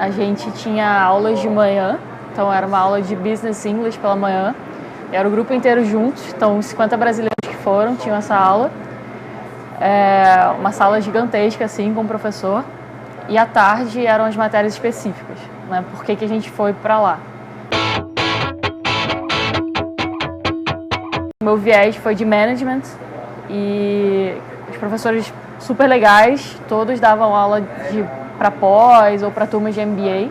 A gente tinha aulas de manhã, então era uma aula de Business English pela manhã. Era o grupo inteiro juntos, então 50 brasileiros que foram, tinham essa aula. Uma sala gigantesca, assim, com o professor. E à tarde eram as matérias específicas, né? Por que a gente foi para lá. O meu viés foi de management e os professores super legais, todos davam aula para pós ou para turmas de MBA.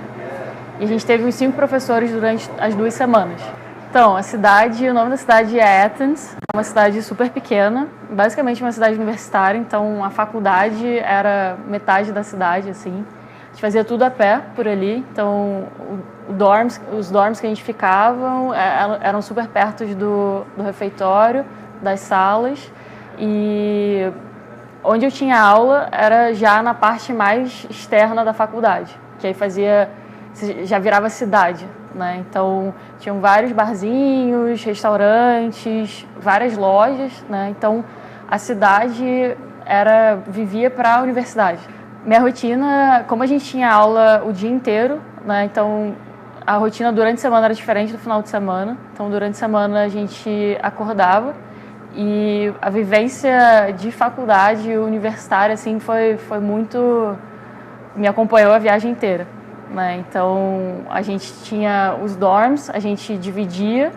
E a gente teve uns 5 professores durante as 2 semanas. Então, o nome da cidade é Athens, é uma cidade super pequena, basicamente uma cidade universitária, então a faculdade era metade da cidade, assim. A gente fazia tudo a pé por ali, então os dorms que a gente ficava eram super perto do refeitório, das salas, e onde eu tinha aula era já na parte mais externa da faculdade, que aí já virava cidade, né? Então tinham vários barzinhos, restaurantes, várias lojas, né? Então a cidade vivia para a universidade. Minha rotina, como a gente tinha aula o dia inteiro, né? Então a rotina durante a semana era diferente do final de semana. Então durante a semana a gente acordava e a vivência de faculdade universitária assim foi muito, me acompanhou a viagem inteira. Né? Então a gente tinha os dorms, a gente dividia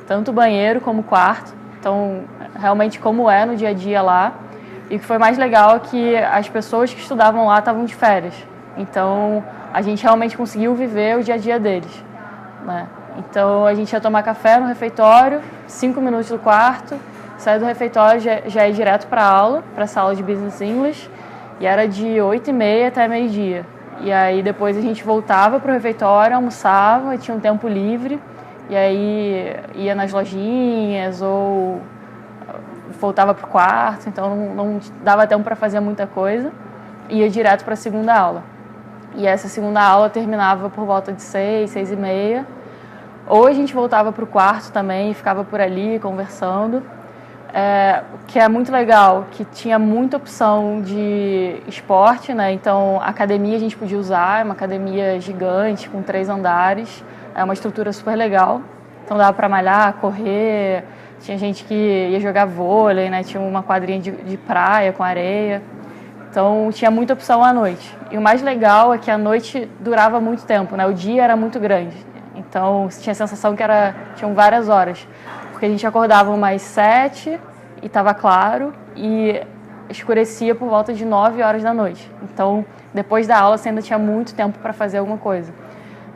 tanto o banheiro como o quarto, então realmente como é no dia a dia lá. E o que foi mais legal é que as pessoas que estudavam lá estavam de férias, então a gente realmente conseguiu viver o dia a dia deles, né? Então a gente ia tomar café no refeitório, 5 minutos do quarto, sair do refeitório já ia direto para a aula, para essa aula de Business English, e era de 8h30 até meio-dia. E aí depois a gente voltava para o refeitório, almoçava, tinha um tempo livre, e aí ia nas lojinhas ou voltava para o quarto, então não dava tempo para fazer muita coisa, ia direto para a segunda aula. E essa segunda aula terminava por volta de 6h30, ou a gente voltava para o quarto também e ficava por ali conversando. Que é muito legal, que tinha muita opção de esporte, né? Então, a academia a gente podia usar, é uma academia gigante, com 3 andares, é uma estrutura super legal. Então, dava para malhar, correr, tinha gente que ia jogar vôlei, né? Tinha uma quadrinha de praia com areia. Então, tinha muita opção à noite. E o mais legal é que a noite durava muito tempo, né? O dia era muito grande. Então, tinha a sensação que tinham várias horas. Porque a gente acordava umas 7 e estava claro e escurecia por volta de 9 horas da noite. Então, depois da aula, você ainda tinha muito tempo para fazer alguma coisa.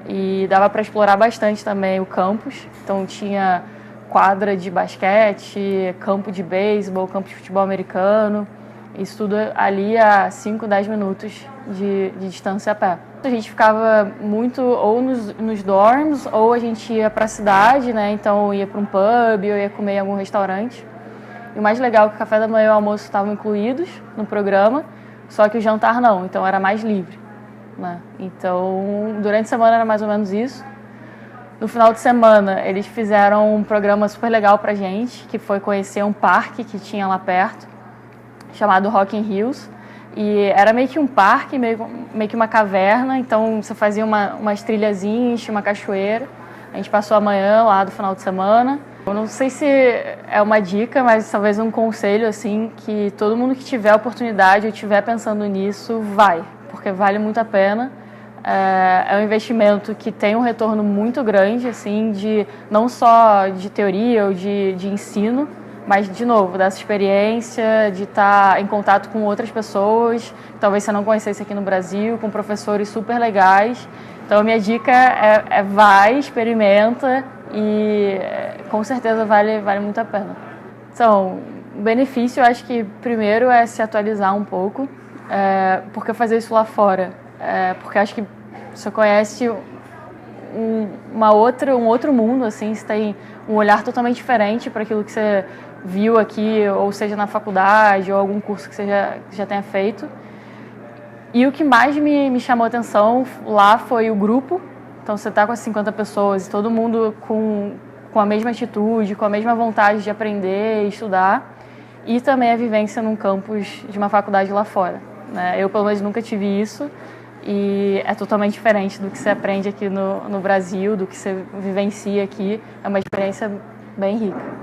E dava para explorar bastante também o campus. Então, tinha quadra de basquete, campo de beisebol, campo de futebol americano. Isso tudo ali a 5, 10 minutos de distância a pé. A gente ficava muito ou nos dorms ou a gente ia para a cidade, né? Então ia para um pub ou ia comer em algum restaurante. E o mais legal é que o café da manhã e o almoço estavam incluídos no programa, só que o jantar não, então era mais livre, né? Então durante a semana era mais ou menos isso. No final de semana eles fizeram um programa super legal pra gente, que foi conhecer um parque que tinha lá perto, chamado Rock in Hills. E era meio que um parque, meio que uma caverna, então você fazia umas trilhazinhas, tinha uma cachoeira. A gente passou a manhã lá do final de semana. Eu não sei se é uma dica, mas talvez um conselho, assim, que todo mundo que tiver oportunidade ou estiver pensando nisso, vai, porque vale muito a pena. É um investimento que tem um retorno muito grande, assim, não só de teoria ou de ensino, mas, de novo, dessa experiência de estar em contato com outras pessoas, que talvez você não conhecesse aqui no Brasil, com professores super legais. Então, a minha dica vai, experimenta e com certeza vale muito a pena. Então, o benefício, eu acho que primeiro é se atualizar um pouco, porque fazer isso lá fora, porque acho que você conhece um outro mundo, assim, você tem um olhar totalmente diferente para aquilo que você viu aqui, ou seja na faculdade, ou algum curso que você já tenha feito. E o que mais me chamou a atenção lá foi o grupo. Então você está com as 50 pessoas e todo mundo com a mesma atitude, com a mesma vontade de aprender e estudar. E também a vivência num campus de uma faculdade lá fora, né? Eu, pelo menos, nunca tive isso. e é totalmente diferente do que você aprende aqui no Brasil, do que você vivencia aqui. É uma experiência bem rica.